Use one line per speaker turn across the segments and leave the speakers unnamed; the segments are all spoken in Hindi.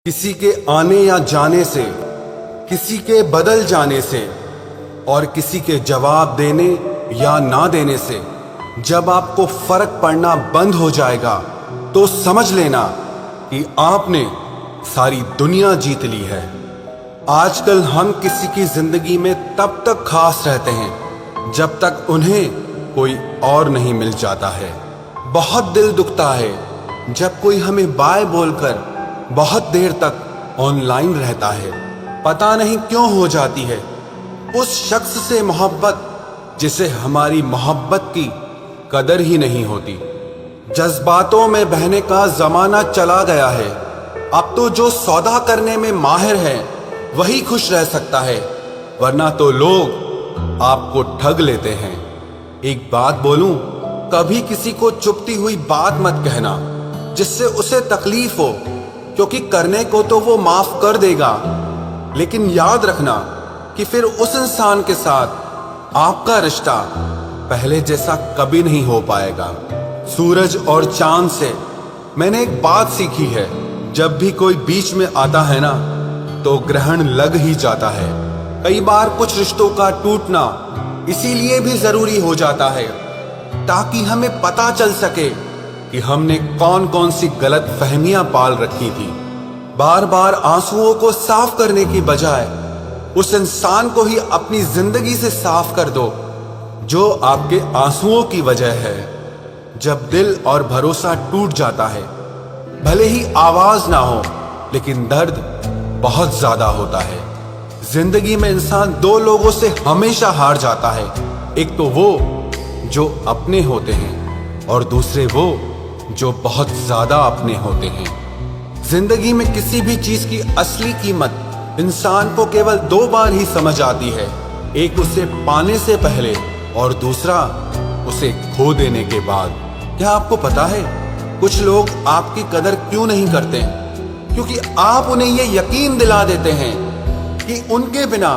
किसी के आने या जाने से, किसी के बदल जाने से और किसी के जवाब देने या ना देने से जब आपको फर्क पड़ना बंद हो जाएगा तो समझ लेना कि आपने सारी दुनिया जीत ली है। आजकल हम किसी की जिंदगी में तब तक खास रहते हैं जब तक उन्हें कोई और नहीं मिल जाता है। बहुत दिल दुखता है जब कोई हमें बाय बोलकर बहुत देर तक ऑनलाइन रहता है। पता नहीं क्यों हो जाती है उस शख्स से मोहब्बत जिसे हमारी मोहब्बत की कदर ही नहीं होती। जज्बातों में बहने का जमाना चला गया है। अब तो जो सौदा करने में माहिर है वही खुश रह सकता है, वरना तो लोग आपको ठग लेते हैं। एक बात बोलूं, कभी किसी को चुभती हुई बात मत कहना जिससे उसे तकलीफ हो, क्योंकि करने को तो वो माफ कर देगा, लेकिन याद रखना कि फिर उस इंसान के साथ आपका रिश्ता पहले जैसा कभी नहीं हो पाएगा। सूरज और चांद से मैंने एक बात सीखी है, जब भी कोई बीच में आता है ना तो ग्रहण लग ही जाता है। कई बार कुछ रिश्तों का टूटना इसीलिए भी जरूरी हो जाता है ताकि हमें पता चल सके कि हमने कौन कौन सी गलत फहमियां पाल रखी थी। बार बार आंसुओं को साफ करने की बजाय उस इंसान को ही अपनी जिंदगी से साफ कर दो जो आपके आंसुओं की वजह है। जब दिल और भरोसा टूट जाता है, भले ही आवाज ना हो लेकिन दर्द बहुत ज्यादा होता है। जिंदगी में इंसान दो लोगों से हमेशा हार जाता है, एक तो वो जो अपने होते हैं और दूसरे वो जो बहुत ज्यादा अपने होते हैं। जिंदगी में किसी भी चीज की असली कीमत इंसान को केवल दो बार ही समझ आती है, एक उसे पाने से पहले और दूसरा उसे खो देने के बाद। क्या आपको पता है कुछ लोग आपकी कदर क्यों नहीं करते? क्योंकि आप उन्हें ये यकीन दिला देते हैं कि उनके बिना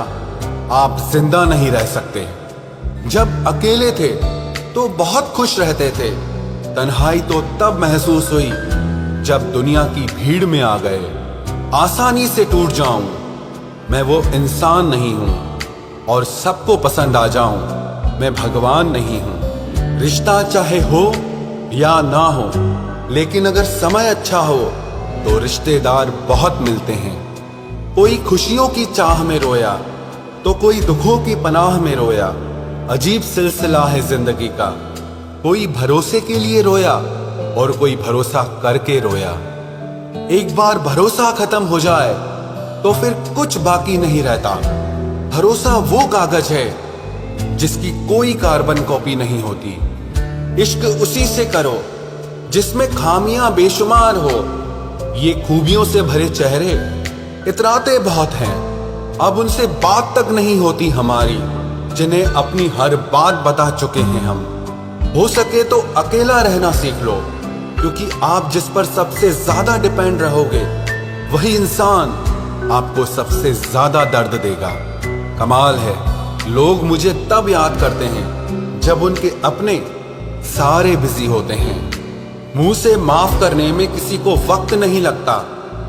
आप जिंदा नहीं रह सकते। जब अकेले थे तो बहुत खुश रहते थे, तन्हाई तो तब महसूस हुई जब दुनिया की भीड़ में आ गए। आसानी से टूट जाऊं, मैं वो इंसान नहीं हूं और सबको पसंद आ जाऊं, मैं भगवान नहीं हूं। रिश्ता चाहे हो या ना हो, लेकिन अगर समय अच्छा हो तो रिश्तेदार बहुत मिलते हैं। कोई खुशियों की चाह में रोया तो कोई दुखों की पनाह में रोया। अजीब सिलसिला है जिंदगी का, कोई भरोसे के लिए रोया और कोई भरोसा करके रोया। एक बार भरोसा खत्म हो जाए तो फिर कुछ बाकी नहीं रहता। भरोसा वो कागज है जिसकी कोई कार्बन कॉपी नहीं होती। इश्क उसी से करो जिसमें खामियां बेशुमार हो। ये खूबियों से भरे चेहरे इतराते बहुत हैं, अब उनसे बात तक नहीं होती हमारी, जिन्हें अपनी हर बात बता चुके हैं हम। हो सके तो अकेला रहना सीख लो, क्योंकि आप जिस पर सबसे ज्यादा डिपेंड रहोगे वही इंसान आपको सबसे ज्यादा दर्द देगा। कमाल है, लोग मुझे तब याद करते हैं जब उनके अपने सारे बिजी होते हैं। मुंह से माफ करने में किसी को वक्त नहीं लगता,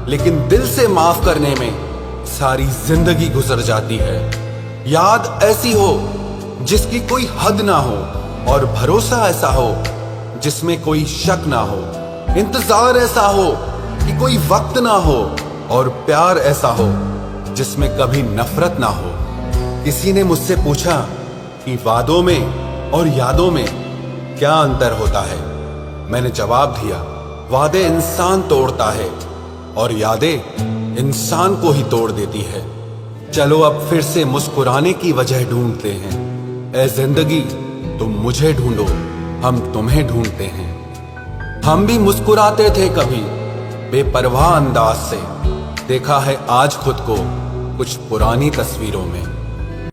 लेकिन दिल से माफ करने में सारी जिंदगी गुजर जाती है। याद ऐसी हो जिसकी कोई हद ना हो और भरोसा ऐसा हो जिसमें कोई शक ना हो। इंतजार ऐसा हो कि कोई वक्त ना हो और प्यार ऐसा हो जिसमें कभी नफरत ना हो। किसी ने मुझसे पूछा कि वादों में और यादों में क्या अंतर होता है। मैंने जवाब दिया, वादे इंसान तोड़ता है और यादें इंसान को ही तोड़ देती है। चलो अब फिर से मुस्कुराने की वजह ढूंढते हैं। ऐ जिंदगी तुम मुझे ढूंढो, हम तुम्हें ढूंढते हैं। हम भी मुस्कुराते थे कभी बेपरवाह अंदाज से, देखा है आज खुद को कुछ पुरानी तस्वीरों में।